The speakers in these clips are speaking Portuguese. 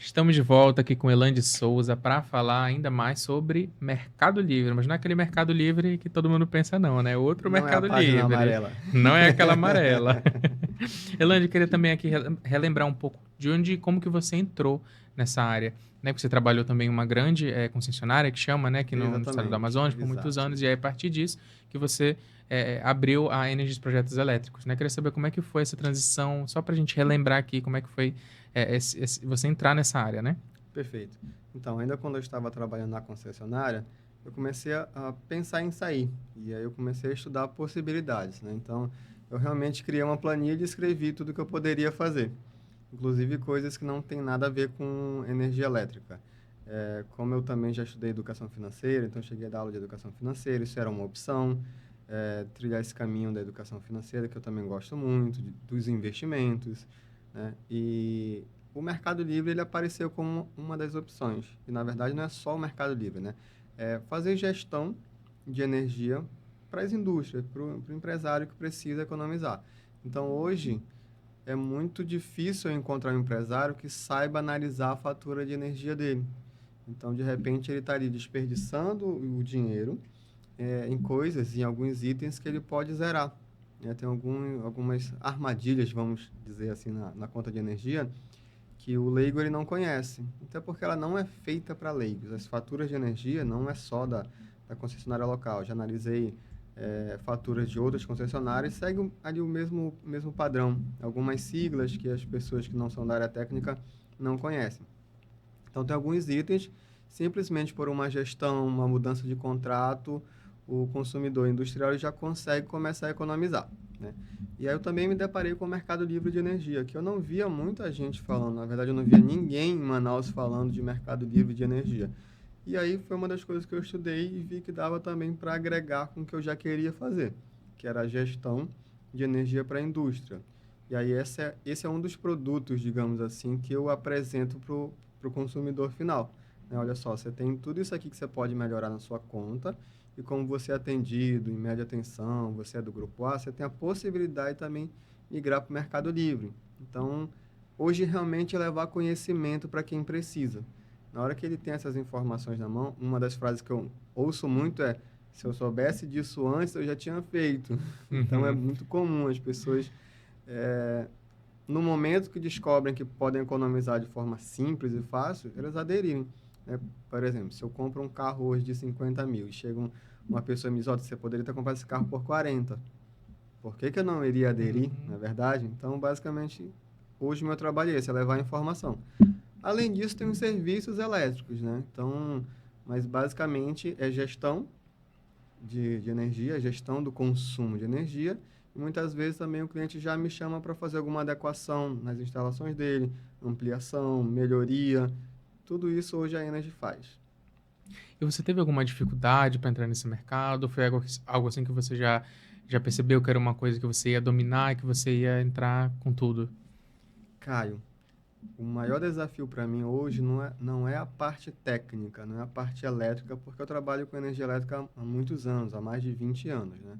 Estamos de volta aqui com Elan de Souza para falar ainda mais sobre Mercado Livre, mas não é aquele Mercado Livre que todo mundo pensa não, né? Outro Não é a Mercado página Livre, amarela. não é aquela amarela. Elan, eu queria também aqui relembrar um pouco de onde, como que você entrou nessa área, né? Que você trabalhou também em uma grande concessionária que chama, né? Aqui no estado do Exatamente, Amazonas por muitos exato. anos e aí a partir disso que você abriu a Energies Projetos Elétricos, né? Queria saber como é que foi essa transição, só para a gente relembrar aqui como é que foi você entrar nessa área, né? Perfeito. Então, ainda quando eu estava trabalhando na concessionária, eu comecei a pensar em sair. E aí eu comecei a estudar possibilidades, né? Então, eu realmente criei uma planilha e escrevi tudo que eu poderia fazer. Inclusive coisas que não tem nada a ver com energia elétrica. Como eu também já estudei educação financeira, então cheguei a dar aula de educação financeira, isso era uma opção. Trilhar esse caminho da educação financeira, que eu também gosto muito, dos investimentos, né? E o Mercado Livre ele apareceu como uma das opções. E, na verdade, não é só o Mercado Livre, né? É fazer gestão de energia para as indústrias, para o empresário que precisa economizar. Então, hoje, é muito difícil eu encontrar um empresário que saiba analisar a fatura de energia dele. Então, de repente, ele estaria desperdiçando o dinheiro em coisas, em alguns itens que ele pode zerar. Né? Tem algumas armadilhas, vamos dizer assim, na conta de energia, que o leigo ele não conhece. Até porque ela não é feita para leigos. As faturas de energia não é só da concessionária local. Já analisei faturas de outras concessionárias, segue ali o mesmo padrão. Algumas siglas que as pessoas que não são da área técnica não conhecem. Então, tem alguns itens, simplesmente por uma gestão, uma mudança de contrato, o consumidor industrial já consegue começar a economizar, né? E aí eu também me deparei com o mercado livre de energia, que eu não via muita gente falando, na verdade eu não via ninguém em Manaus falando de mercado livre de energia. E aí foi uma das coisas que eu estudei e vi que dava também para agregar com o que eu já queria fazer, que era a gestão de energia para a indústria. E aí esse é um dos produtos, digamos assim, que eu apresento para o consumidor final. Né? Olha só, você tem tudo isso aqui que você pode melhorar na sua conta, e como você é atendido em média atenção, você é do grupo A, você tem a possibilidade também de migrar para o Mercado Livre. Então, hoje realmente é levar conhecimento para quem precisa. Na hora que ele tem essas informações na mão, uma das frases que eu ouço muito é: se eu soubesse disso antes, eu já tinha feito. Então, é Uhum. muito comum as pessoas, é, no momento que descobrem que podem economizar de forma simples e fácil, elas aderirem. Né? Por exemplo, se eu compro um carro hoje de 50 mil e chega uma pessoa e me diz: ó, você poderia ter comprado esse carro por 40. Por que eu não iria aderir, na Uhum. verdade? Então, basicamente, hoje o meu trabalho é esse, é levar a informação. Além disso, tem os serviços elétricos, né? Então, mas basicamente é gestão de energia, gestão do consumo de energia. E muitas vezes também o cliente já me chama para fazer alguma adequação nas instalações dele, ampliação, melhoria. Tudo isso hoje a Energy faz. E você teve alguma dificuldade para entrar nesse mercado? Foi algo assim que você já percebeu que era uma coisa que você ia dominar, que você ia entrar com tudo? Caio, o maior desafio para mim hoje não é a parte técnica, não é a parte elétrica, porque eu trabalho com energia elétrica há muitos anos, há mais de 20 anos, né?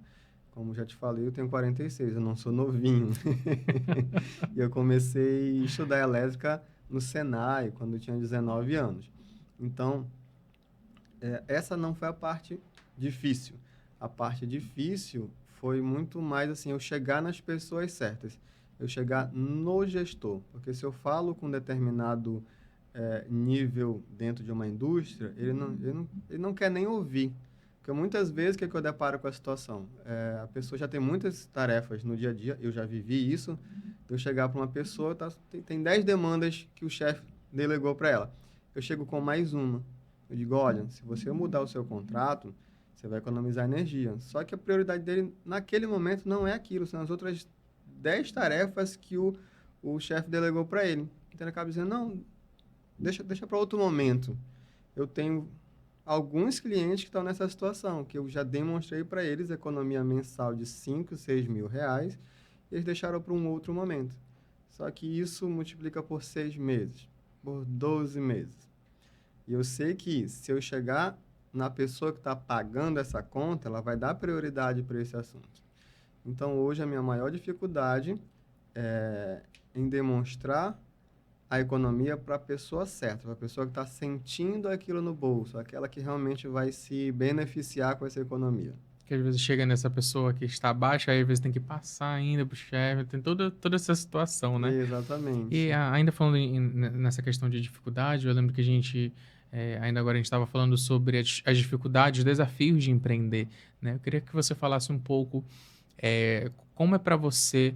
Como já te falei, eu tenho 46, eu não sou novinho. E eu comecei a estudar elétrica no Senai, quando eu tinha 19 anos. Então, essa não foi a parte difícil. A parte difícil foi muito mais assim, eu chegar nas pessoas certas, eu chegar no gestor. Porque se eu falo com um determinado nível dentro de uma indústria, ele não quer nem ouvir. Porque muitas vezes, o que, é que eu deparo com a situação? A pessoa já tem muitas tarefas no dia a dia, eu já vivi isso, eu chegar para uma pessoa, tem 10 demandas que o chefe delegou para ela. Eu chego com mais uma. Eu digo: olha, se você mudar o seu contrato, você vai economizar energia. Só que a prioridade dele naquele momento não é aquilo, são as outras 10 tarefas que o chefe delegou para ele. Então ele acaba dizendo: não, deixa para outro momento. Eu tenho alguns clientes que estão nessa situação, que eu já demonstrei para eles economia mensal de 5, 6 mil reais, e eles deixaram para um outro momento. Só que isso multiplica por 6 meses, por 12 meses. E eu sei que se eu chegar na pessoa que está pagando essa conta, ela vai dar prioridade para esse assunto. Então, hoje, a minha maior dificuldade é em demonstrar a economia para a pessoa certa, para a pessoa que está sentindo aquilo no bolso, aquela que realmente vai se beneficiar com essa economia. Que às vezes chega nessa pessoa que está abaixo, aí às vezes tem que passar ainda pro chefe, tem toda essa situação, né? E Exatamente. ainda falando nessa questão de dificuldade, eu lembro que a gente, ainda agora a gente estava falando sobre as dificuldades, os desafios de empreender, né? Eu queria que você falasse um pouco como é para você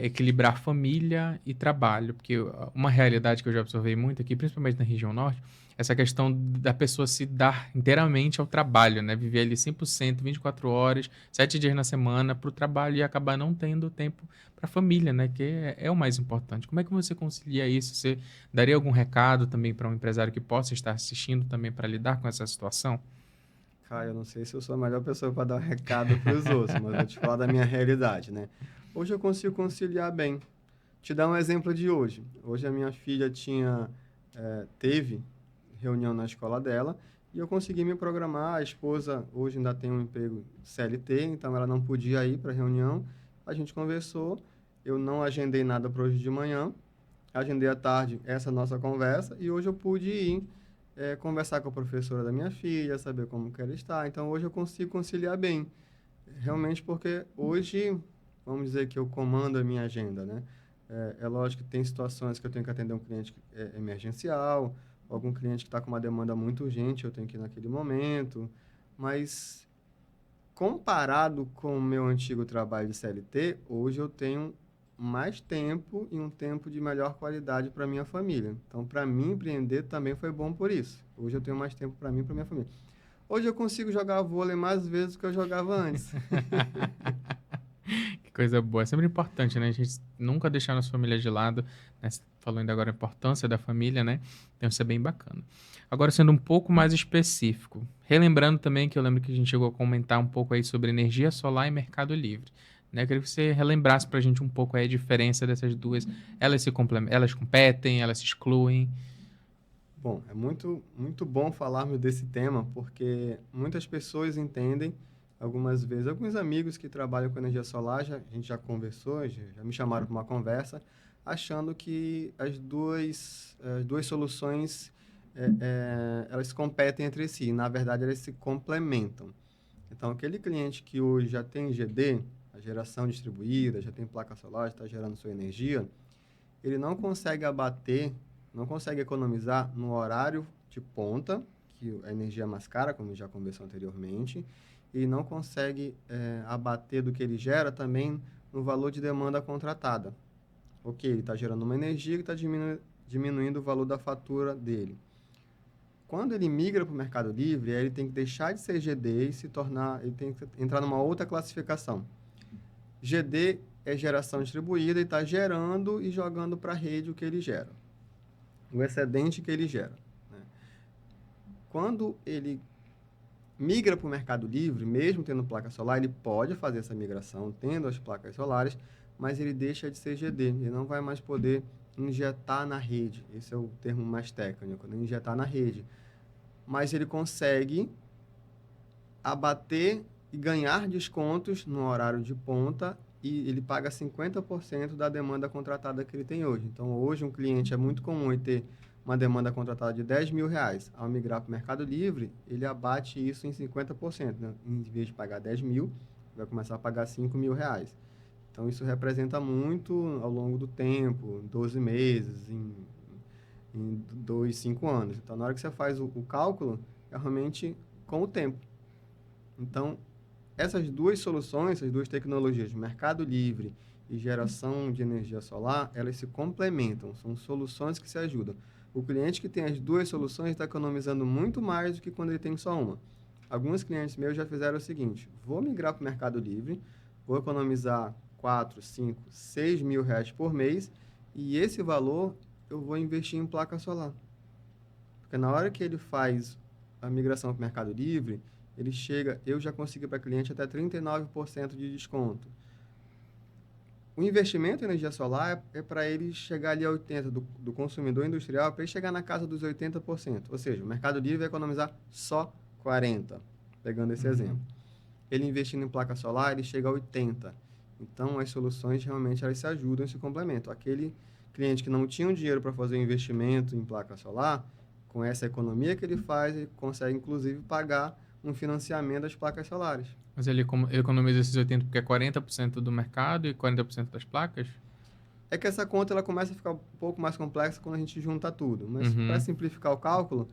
equilibrar família e trabalho, porque uma realidade que eu já observei muito aqui, principalmente na região norte, essa questão da pessoa se dar inteiramente ao trabalho, né? Viver ali 100%, 24 horas, 7 dias na semana para o trabalho e acabar não tendo tempo para a família, né? Que é o mais importante. Como é que você concilia isso? Você daria algum recado também para um empresário que possa estar assistindo também para lidar com essa situação? Cara, eu não sei se eu sou a melhor pessoa para dar um recado para os outros, mas vou te falar da minha realidade, né? Hoje eu consigo conciliar bem. Te dar um exemplo de hoje. Hoje a minha filha teve reunião na escola dela e eu consegui me programar. A esposa hoje ainda tem um emprego CLT, então ela não podia ir para a reunião. A gente conversou, eu não agendei nada para hoje de manhã, agendei à tarde essa nossa conversa e hoje eu pude ir conversar com a professora da minha filha, saber como que ela está. Então hoje eu consigo conciliar bem, realmente porque hoje, vamos dizer que eu comando a minha agenda, né? É lógico que tem situações que eu tenho que atender um cliente emergencial, algum cliente que está com uma demanda muito urgente, eu tenho que ir naquele momento, mas comparado com o meu antigo trabalho de CLT, hoje eu tenho mais tempo e um tempo de melhor qualidade para minha família. Então, para mim, empreender também foi bom por isso. Hoje eu tenho mais tempo para mim e para minha família. Hoje eu consigo jogar vôlei mais vezes do que eu jogava antes. Que coisa boa. É sempre importante, né? A gente nunca deixar nossa família de lado, né? Você falou ainda agora a importância da família, né? Então isso é bem bacana. Agora, sendo um pouco mais específico, relembrando também que eu lembro que a gente chegou a comentar um pouco aí sobre energia solar e mercado livre, né? Eu queria que você relembrasse pra gente um pouco aí a diferença dessas duas. Elas se complementam, elas competem, elas se excluem. Bom, é muito bom falarmos desse tema, porque muitas pessoas entendem, algumas vezes, alguns amigos que trabalham com energia solar, a gente já conversou, já me chamaram para uma conversa, achando que as duas soluções, elas competem entre si. Na verdade, elas se complementam. Então, aquele cliente que hoje já tem GD, a geração distribuída, já tem placa solar, já está gerando sua energia, ele não consegue abater, não consegue economizar no horário de ponta, que a energia é mais cara, como já conversou anteriormente, e não consegue abater do que ele gera também no valor de demanda contratada. Ok, ele está gerando uma energia que está diminuindo o valor da fatura dele. Quando ele migra para o Mercado Livre, aí ele tem que deixar de ser GD e se tornar, ele tem que entrar numa outra classificação. GD é geração distribuída e está gerando e jogando para a rede o que ele gera, o excedente que ele gera, né? Quando ele migra para o Mercado Livre, mesmo tendo placa solar, ele pode fazer essa migração, tendo as placas solares, mas ele deixa de ser GD, ele não vai mais poder injetar na rede, esse é o termo mais técnico, né? Injetar na rede, mas ele consegue abater e ganhar descontos no horário de ponta e ele paga 50% da demanda contratada que ele tem hoje. Então, hoje, um cliente é muito comum ele ter uma demanda contratada de R$ 10.000. Ao migrar para o Mercado Livre, ele abate isso em 50%, né? Em vez de pagar 10 mil, vai começar a pagar R$ 5.000. Então, isso representa muito ao longo do tempo, em 12 meses, em 2, 5 anos. Então, na hora que você faz o cálculo, é realmente com o tempo. Então, essas duas soluções, essas duas tecnologias, Mercado Livre e geração de energia solar, elas se complementam, são soluções que se ajudam. O cliente que tem as duas soluções está economizando muito mais do que quando ele tem só uma. Alguns clientes meus já fizeram o seguinte: vou migrar para o Mercado Livre, vou economizar 4, 5, 6 mil reais por mês e esse valor eu vou investir em placa solar. Porque na hora que ele faz a migração para o Mercado Livre, eu já consegui para cliente até 39% de desconto. O investimento em energia solar é para ele chegar ali a 80% do consumidor industrial, para ele chegar na casa dos 80%. Ou seja, o Mercado Livre vai economizar só 40%, pegando esse exemplo. Ele investindo em placa solar, ele chega a 80%. Então, as soluções realmente elas se ajudam e se complementam. Aquele cliente que não tinha o dinheiro para fazer um investimento em placa solar, com essa economia que ele faz, ele consegue, inclusive, pagar um financiamento das placas solares. Mas ele economiza esses 80 porque é 40% do mercado e 40% das placas? É que essa conta ela começa a ficar um pouco mais complexa quando a gente junta tudo. Mas, para Uhum, simplificar o cálculo,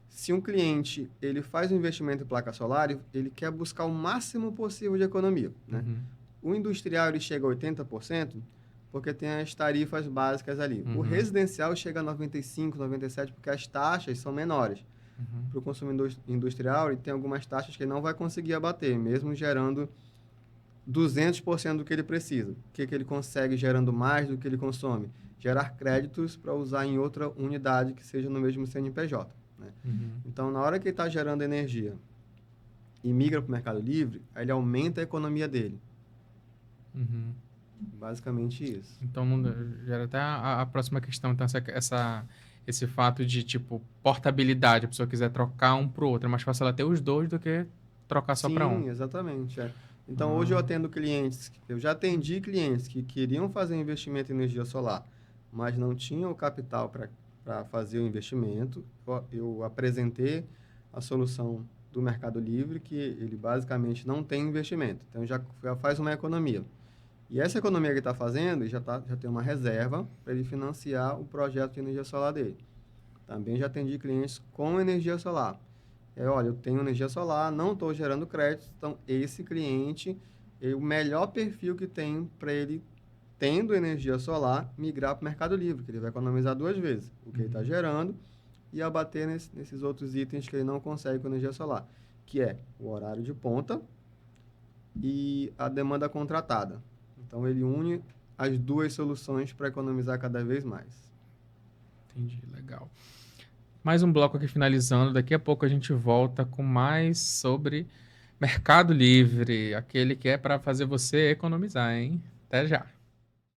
se um cliente ele faz um investimento em placa solar, ele quer buscar o máximo possível de economia, né? uhum, O industrial ele chega a 80% porque tem as tarifas básicas ali. O uhum, residencial chega a 95, 97 porque as taxas são menores. uhum, Para o consumidor industrial, ele tem algumas taxas que ele não vai conseguir abater, mesmo gerando 200% do que ele precisa. O que ele consegue gerando mais do que ele consome? Gerar créditos para usar em outra unidade que seja no mesmo CNPJ, né? uhum, Então, na hora que ele está gerando energia e migra para o Mercado Livre, aí ele aumenta a economia dele. uhum. Basicamente isso. Então, gera até a próxima questão. Então, esse fato de, tipo, portabilidade, a pessoa quiser trocar um pro outro, é mais fácil ela ter os dois do que trocar só para um. Sim, exatamente. É. Então, hoje eu Ah, atendo clientes, eu já atendi clientes que queriam fazer investimento em energia solar, mas não tinham o capital para fazer o investimento. Eu apresentei a solução do Mercado Livre, que ele basicamente não tem investimento. Então, já faz uma economia. E essa economia que ele está fazendo, ele já tem uma reserva para ele financiar o projeto de energia solar dele. Também já atendi clientes com energia solar. Olha, eu tenho energia solar, não estou gerando crédito, então esse cliente é o melhor perfil que tem para ele, tendo energia solar, migrar para o Mercado Livre, que ele vai economizar duas vezes o que ele está uhum, gerando e abater nesses outros itens que ele não consegue com energia solar, que é o horário de ponta e a demanda contratada. Então ele une as duas soluções para economizar cada vez mais. entendi, legal. Mais um bloco aqui finalizando. Daqui a pouco a gente volta com mais sobre Mercado Livre, aquele que é para fazer você economizar, hein? Até já.